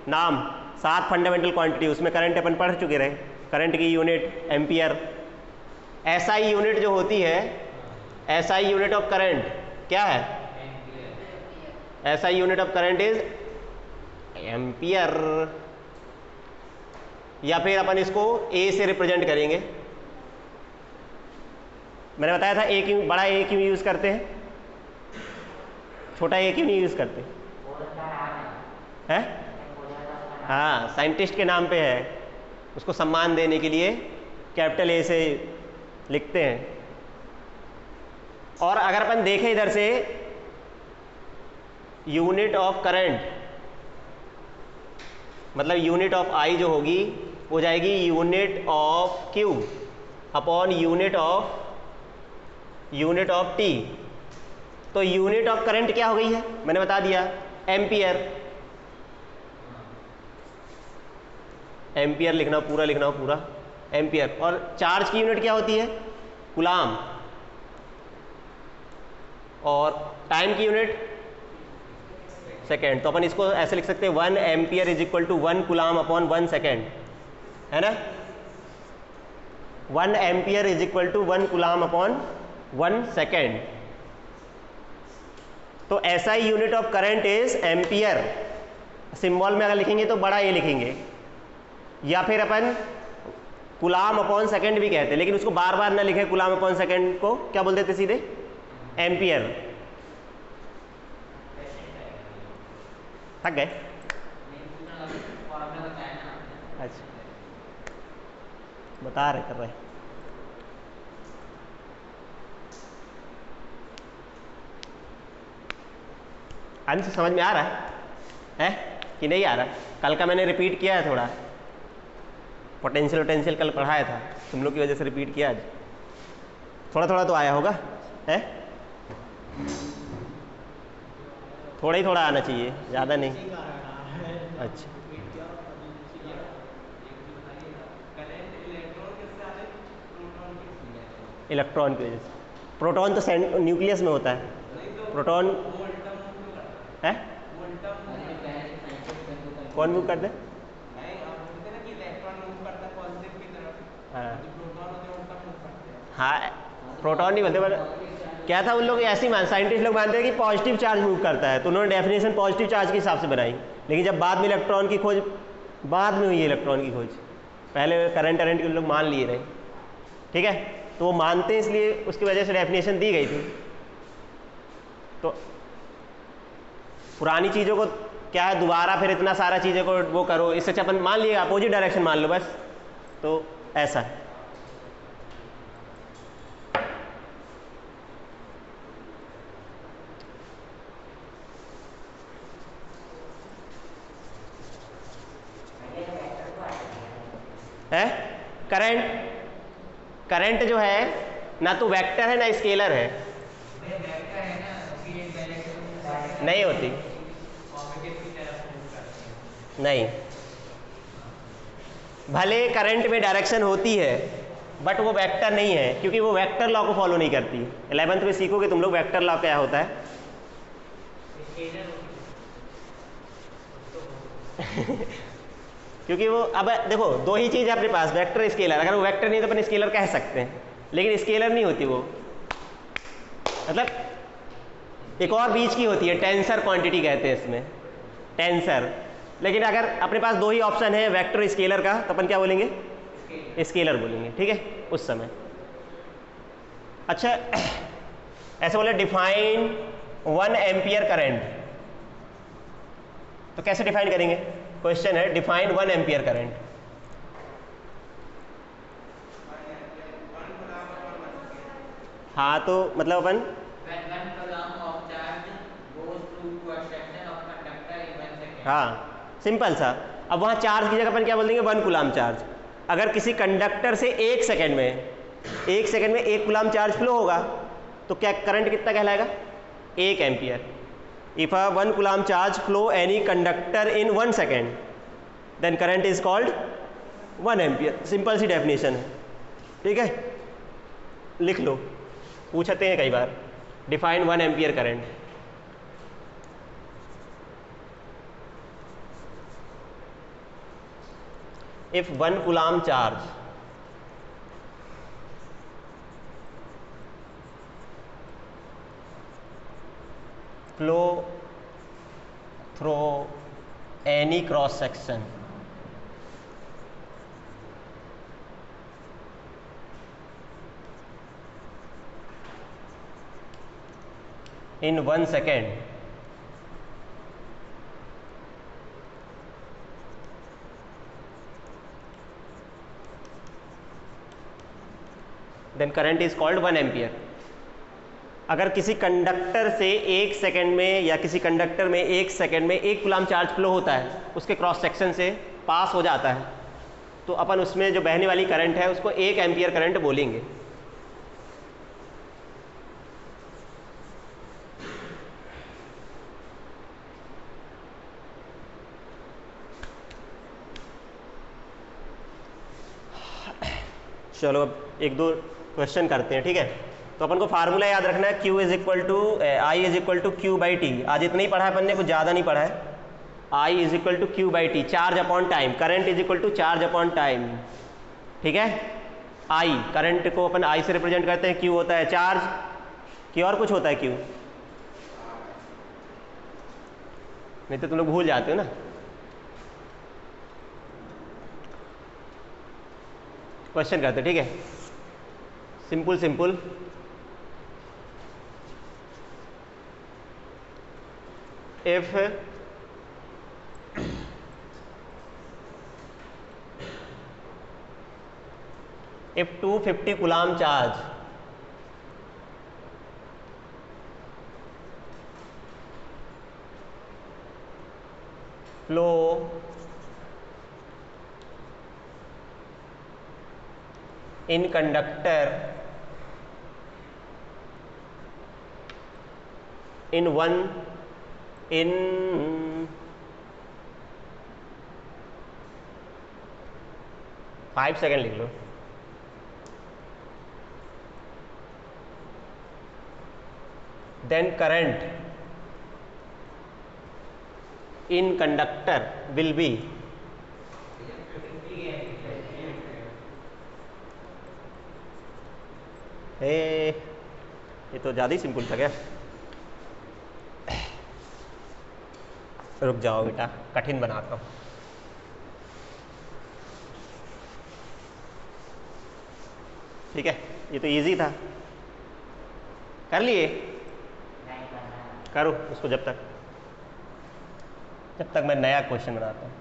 नाम 7 फंडामेंटल क्वांटिटी, उसमें करंट अपन पढ़ चुके रहे। करंट की यूनिट एम्पियर। SI यूनिट जो होती है, SI यूनिट ऑफ करंट क्या है, SI unit of current is ampere, या फिर अपन इसको A से रिप्रेजेंट करेंगे। मैंने बताया था A क्यों, बड़ा A क्यों यूज करते हैं, छोटा A क्यों नहीं यूज करते हैं। हाँ, साइंटिस्ट के नाम पे है, उसको सम्मान देने के लिए कैपिटल A से लिखते हैं। और अगर अपन देखें इधर से यूनिट ऑफ करंट, मतलब यूनिट ऑफ I जो होगी वो जाएगी unit of Q upon unit of T। तो यूनिट ऑफ करंट क्या हो गई है, मैंने बता दिया, एम्पियर। एम्पियर लिखना पूरा एम्पियर। और चार्ज की यूनिट क्या होती है, कूलाम। और टाइम की यूनिट सेकेंड। तो अपन इसको ऐसे लिख सकते हैं 1 ampere is equal to 1 coulomb upon 1 second, है ना। 1 ampere is equal to 1 coulomb upon 1 second. तो SI unit of current is ampere. Symbol में अगर लिखेंगे तो बड़ा A लिखेंगे, या फिर अपन कूलाम अपॉन सेकेंड भी कहते हैं, लेकिन उसको बार बार ना लिखे कूलाम अपॉन सेकेंड को, क्या बोल देते सीधे, एम्पियर। थक गए। अच्छा बता रहे, कर रहे। अंश समझ में आ रहा है कि नहीं आ रहा। कल का मैंने रिपीट किया है थोड़ा। पोटेंशियल कल पढ़ाया था, तुम लोग की वजह से रिपीट किया आज। थोड़ा थोड़ा तो आया होगा, है थोड़ा ही थोड़ा आना चाहिए, ज़्यादा नहीं। अच्छा, इलेक्ट्रॉन की वजह से। प्रोटॉन तो न्यूक्लियस में होता है, प्रोटॉन है। कौन मूव करते हैं? हाँ, प्रोटॉन नहीं बोलते, पर क्या था, उन लोग ऐसे ही साइंटिस्ट लोग मानते हैं कि पॉजिटिव चार्ज मूव करता है, तो उन्होंने डेफिनेशन पॉजिटिव चार्ज के हिसाब से बनाई। लेकिन जब बाद में इलेक्ट्रॉन की खोज, बाद में हुई इलेक्ट्रॉन की खोज, पहले करंट के लोग मान लिए रहे, ठीक है। तो वो मानते हैं इसलिए उसकी वजह से डेफिनेशन दी गई थी। तो पुरानी चीज़ों को क्या है, दोबारा फिर इतना सारा चीज़ों को वो करो, इससे अच्छा अपन मान लिए अपोजिट डायरेक्शन मान लो बस, तो ऐसा है। करंट जो है ना तो वेक्टर है ना स्केलर है, नहीं होती, नहीं। भले करंट में डायरेक्शन होती है बट वो वेक्टर नहीं है, क्योंकि वो वेक्टर लॉ को फॉलो नहीं करती। 11th में सीखोगे तुम लोग वेक्टर लॉ क्या होता है। क्योंकि वो अब देखो दो ही चीज़ है अपने पास, वेक्टर स्केलर। अगर वो वेक्टर नहीं तो अपन स्केलर कह सकते हैं, लेकिन स्केलर नहीं होती वो, मतलब एक और बीच की होती है, टेंसर क्वांटिटी कहते हैं इसमें, टेंसर। लेकिन अगर अपने पास दो ही ऑप्शन है वेक्टर स्केलर का, तो अपन क्या बोलेंगे, स्केलर बोलेंगे, ठीक है उस समय। अच्छा, ऐसे बोले डिफाइन 1 एम्पियर करंट, तो कैसे डिफाइन करेंगे? क्वेश्चन है डिफाइन 1 एम्पियर करंट। हाँ, तो मतलब अपन हाँ सिंपल सा। अब वहाँ चार्ज की जगह अपन क्या बोल देंगे, 1 कूलाम चार्ज। अगर किसी कंडक्टर से 1 सेकेंड में 1 कूलाम चार्ज फ्लो होगा तो क्या करंट कितना कहलाएगा, 1 ampere. If a 1 coulomb charge flow any conductor in 1 second then current is called 1 ampere. Simple सी डेफिनेशन है, ठीक है, लिख लो, पूछते हैं कई बार। Define 1 ampere current. if 1 coulomb charge flow through any cross section in 1 second then current is called 1 ampere. अगर किसी कंडक्टर से 1 सेकेंड में या किसी कंडक्टर में 1 सेकेंड में 1 कूलाम चार्ज फ्लो होता है, उसके क्रॉस सेक्शन से पास हो जाता है, तो अपन उसमें जो बहने वाली करंट है उसको 1 एम्पियर करंट बोलेंगे। चलो अब एक दो क्वेश्चन करते हैं, ठीक है। तो अपन को फार्मूला याद रखना है, Q is equal to I is equal to Q by T. आज इतना ही पढ़ा है अपन ने, कुछ ज़्यादा नहीं पढ़ा है। I is equal to Q by T, charge upon time. Current is equal to charge upon time, ठीक है। आई, करंट को अपन आई से रिप्रेजेंट करते हैं, क्यू होता है चार्ज, कि और कुछ होता है क्यू, नहीं तो तुम लोग भूल जाते हो ना। क्वेश्चन करते, ठीक है, simple simple. if if 250 coulomb charge flow in conductor in 5 second लिख लो। Then current in conductor will be ये तो ज़्यादा ही सिंपल था क्या? रुक जाओ बेटा, कठिन बनाता हूँ। ठीक है, ये तो इजी था, कर लिए? करो उसको जब तक मैं नया क्वेश्चन बनाता हूँ।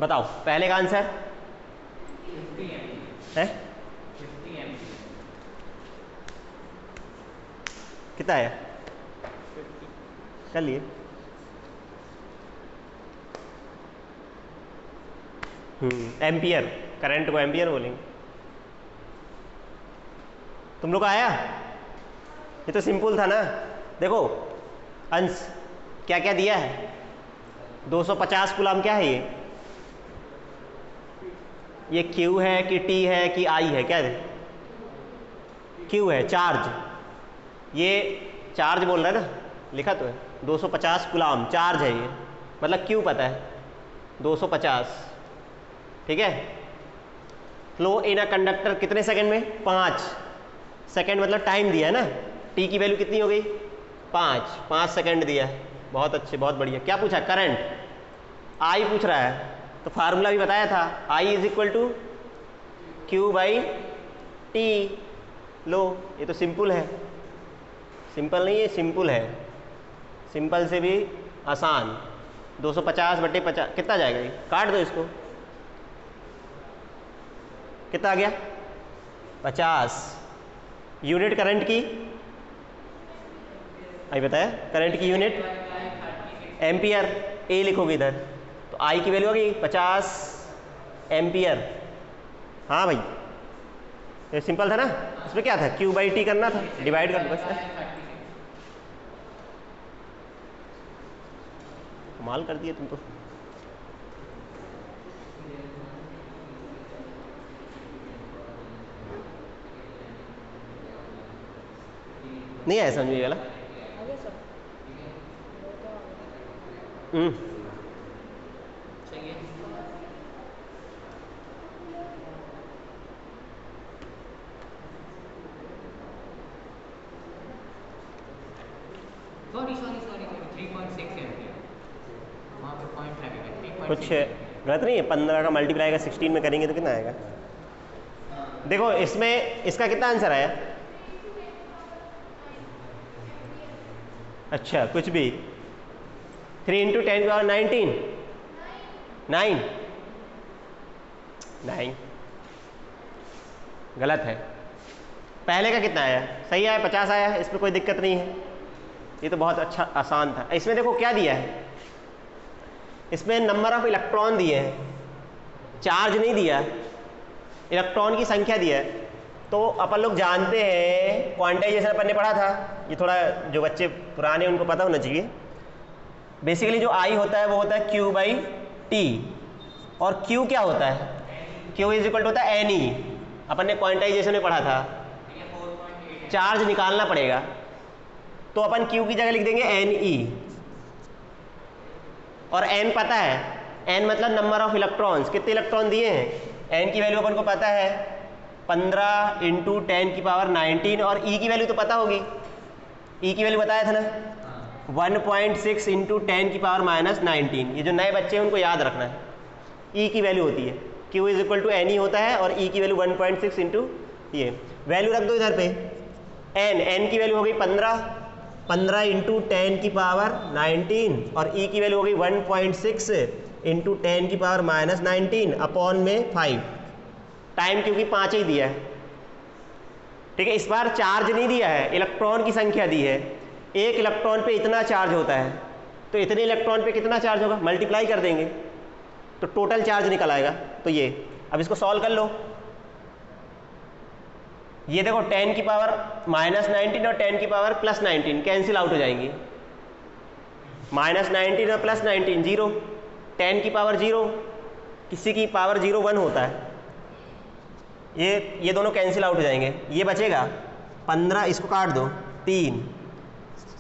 बताओ पहले का आंसर है कितना है? कर लिए? एम्पियर, करंट को एम्पियर बोलेंगे। तुम लोग को आया? ये तो सिंपल था ना। देखो अंश क्या क्या दिया है, 250 कूलम क्या है ये Q है कि T है कि I है? क्या है? Q है, चार्ज। ये चार्ज बोल रहा है ना, लिखा तो है 250 कूलम चार्ज है ये, मतलब Q पता है 250। ठीक है, फ्लो इन अ कंडक्टर कितने सेकंड में? 5 सेकंड, मतलब टाइम दिया है ना। T की वैल्यू कितनी हो गई? 5 सेकंड दिया है। बहुत अच्छे, बहुत बढ़िया। क्या पूछा? करंट I पूछ रहा है, तो फार्मूला भी बताया था, I is equal to Q by T। लो ये तो सिंपल है, सिंपल नहीं है, सिंपल है, सिंपल से भी आसान। 250 बटे 50 कितना जाएगा ये? काट दो इसको, कितना आ गया? 50। यूनिट करंट की अभी बताया, करंट की यूनिट एम्पियर, ए लिखोगे इधर, तो आई की वैल्यू होगी 50 एम्पियर। हाँ भाई ये सिंपल था ना, इसमें क्या था? Q बाई टी करना था, डिवाइड कर दो बस। कमाल कर दिए तुम तो। नहीं आया समझ वाला? कुछ गलत नहीं है। 15 का मल्टीप्लाई का 16 में करेंगे तो कितना आएगा? देखो इसमें इसका कितना आंसर आया? अच्छा कुछ भी 3 इंटू 10 पावर 19 9 गलत है। पहले का कितना आया? सही आया, 50 आया, इसमें कोई दिक्कत नहीं है। ये तो बहुत अच्छा आसान था। इसमें देखो क्या दिया है, इसमें नंबर ऑफ इलेक्ट्रॉन दिए हैं, चार्ज नहीं दिया, इलेक्ट्रॉन की संख्या दिया है। तो अपन लोग जानते हैं, क्वांटाइजेशन अपन ने पढ़ा था, ये थोड़ा जो बच्चे पुराने उनको पता होना चाहिए। बेसिकली जो आई होता है वो होता है Q बाई टी, और Q क्या होता है? Q इज इक्वल टू होता है NE। अपन ने क्वांटाइजेशन में पढ़ा था, चार्ज निकालना पड़ेगा, तो अपन Q की जगह लिख देंगे NE। और N पता है, N मतलब नंबर ऑफ इलेक्ट्रॉन्स, कितने इलेक्ट्रॉन दिए हैं, N की वैल्यू अपन को पता है 15 इंटू 10 की पावर 19, और E की वैल्यू तो पता होगी, E की वैल्यू बताया था ना, 1.6 इंटू 10 की पावर माइनस 19। ये जो नए बच्चे हैं उनको याद रखना है, E की वैल्यू होती है, Q is equal to NE होता है, और E की वैल्यू 1.6 इंटू ये वैल्यू रख दो इधर पे। N की वैल्यू हो गई 15 इंटू 10 की पावर 19, और E की वैल्यू हो गई 1.6 इंटू 10 की पावर माइनस 19 अपॉन में 5। टाइम क्योंकि 5 ही दिया है, ठीक है। इस बार चार्ज नहीं दिया है, इलेक्ट्रॉन की संख्या दी है। एक इलेक्ट्रॉन पे इतना चार्ज होता है, तो इतने इलेक्ट्रॉन पे कितना चार्ज होगा, मल्टीप्लाई कर देंगे तो टोटल चार्ज निकल आएगा। तो ये अब इसको सॉल्व कर लो। ये देखो 10 की पावर माइनस 19 और 10 की पावर प्लस 19 कैंसिल आउट हो जाएंगी। माइनस 19 और प्लस 19 0, 10 की पावर 0, किसी की पावर 0 1 होता है, ये दोनों कैंसिल आउट हो जाएंगे। ये बचेगा 15, इसको काट दो 3,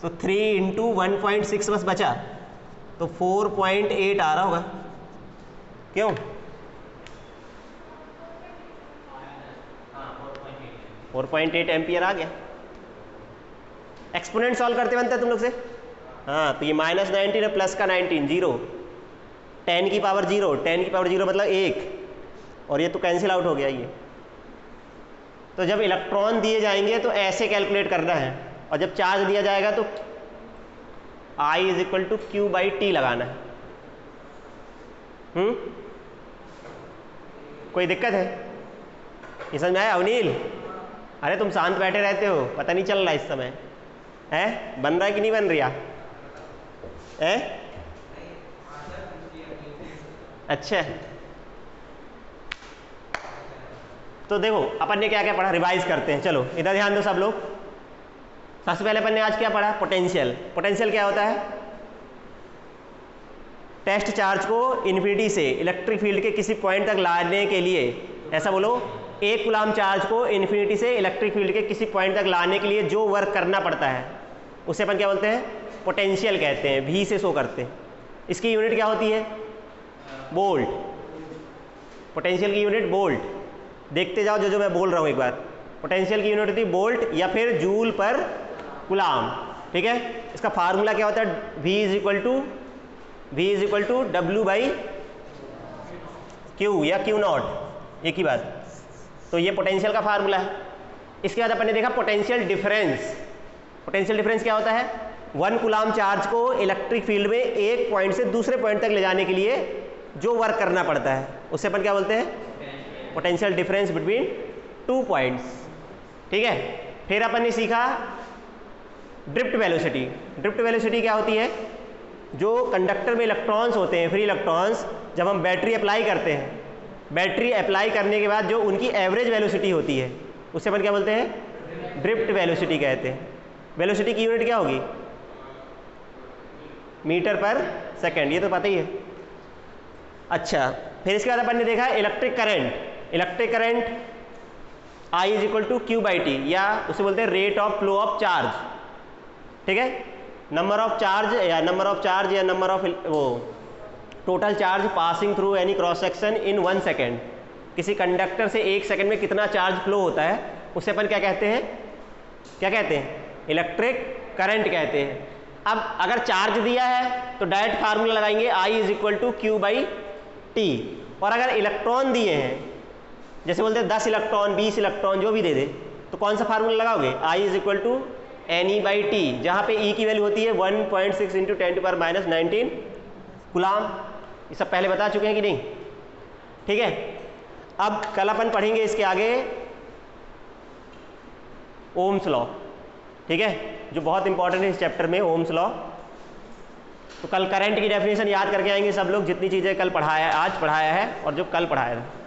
तो 3 इंटू 1.6 बस बचा, तो 4.8 आ रहा होगा, क्यों? 4.8 एम्पियर आ गया। एक्सपोनेंट सॉल्व करते बनता है तुम लोग से, हाँ। तो ये माइनस 19 और प्लस का 19 0, 10 की पावर 0, 10 की पावर 0 मतलब 1, और ये तो कैंसिल आउट हो गया ये। तो जब इलेक्ट्रॉन दिए जाएंगे तो ऐसे कैलकुलेट करना है, और जब चार्ज दिया जाएगा तो I is equal to Q by T लगाना है। कोई दिक्कत है? ये समझ में आया अवनील? अरे तुम शांत बैठे रहते हो, पता नहीं चल रहा इस समय है, बन रहा है कि नहीं बन रहा है? अच्छा, तो देखो अपन ने क्या क्या पढ़ा, रिवाइज करते हैं। चलो इधर ध्यान दो सब लोग। सबसे पहले अपन ने आज क्या पढ़ा, पोटेंशियल। पोटेंशियल क्या होता है? टेस्ट चार्ज को इन्फिनिटी से इलेक्ट्रिक फील्ड के किसी पॉइंट तक लाने के लिए, ऐसा बोलो, एक कूलाम चार्ज को इन्फिनिटी से इलेक्ट्रिक फील्ड के किसी पॉइंट तक लाने के लिए जो वर्क करना पड़ता है उसे अपन क्या बोलते हैं, पोटेंशियल कहते हैं। V से शो करते हैं। इसकी यूनिट क्या होती है, वोल्ट। पोटेंशियल की यूनिट वोल्ट। देखते जाओ जो जो मैं बोल रहा हूँ एक बार। पोटेंशियल की यूनिट होती है वोल्ट या फिर जूल पर कूलाम, ठीक है। इसका फार्मूला क्या होता है, V is equal to W by Q या Q नॉट, एक ही बात। तो ये पोटेंशियल का फार्मूला है। इसके बाद अपन ने देखा पोटेंशियल डिफरेंस। पोटेंशियल डिफरेंस क्या होता है, 1 कूलाम चार्ज को इलेक्ट्रिक फील्ड में एक पॉइंट से दूसरे पॉइंट तक ले जाने के लिए जो वर्क करना पड़ता है उसे अपन क्या बोलते हैं, पोटेंशियल डिफरेंस बिटवीन 2 पॉइंट्स, ठीक है। फिर अपन ने सीखा ड्रिफ्ट वेलोसिटी। ड्रिफ्ट वेलोसिटी क्या होती है, जो कंडक्टर में इलेक्ट्रॉन्स होते हैं, फ्री इलेक्ट्रॉन्स, जब हम बैटरी अप्लाई करते हैं, बैटरी अप्लाई करने के बाद जो उनकी एवरेज वेलोसिटी होती है उसे अपन क्या बोलते हैं, ड्रिफ्ट वेलोसिटी कहते हैं। वेलोसिटी की यूनिट क्या होगी, मीटर पर सेकंड, ये तो पता ही है। अच्छा, फिर इसके बाद अपन ने देखा electric current. Electric current I is equal to Q by T, या उसे बोलते हैं rate of flow of charge, ठीक है। नंबर ऑफ चार्ज या नंबर ऑफ वो total charge passing through any cross section in 1 second. किसी कंडक्टर से 1 सेकंड में कितना चार्ज फ्लो होता है उसे अपन क्या कहते हैं, इलेक्ट्रिक करंट कहते हैं। अब अगर चार्ज दिया है तो डायरेक्ट फार्मूला लगाएंगे I is equal to Q by T, और अगर इलेक्ट्रॉन दिए हैं, जैसे बोलते हैं 10 इलेक्ट्रॉन 20 इलेक्ट्रॉन जो भी दे दे, तो कौन सा फार्मूला लगाओगे, I is equal to NE by T, जहाँ पे E की वैल्यू होती है 1.6 into 10 to power minus 19 coulomb. ये सब पहले बता चुके हैं कि नहीं, ठीक है। अब कल अपन पढ़ेंगे इसके आगे ओम्स लॉ, ठीक है, जो बहुत इंपॉर्टेंट है इस चैप्टर में, ओम्स लॉ। तो कल करंट की डेफिनेशन याद करके आएंगे सब लोग, जितनी चीज़ें कल पढ़ाया, आज पढ़ाया है और जो कल पढ़ाया था।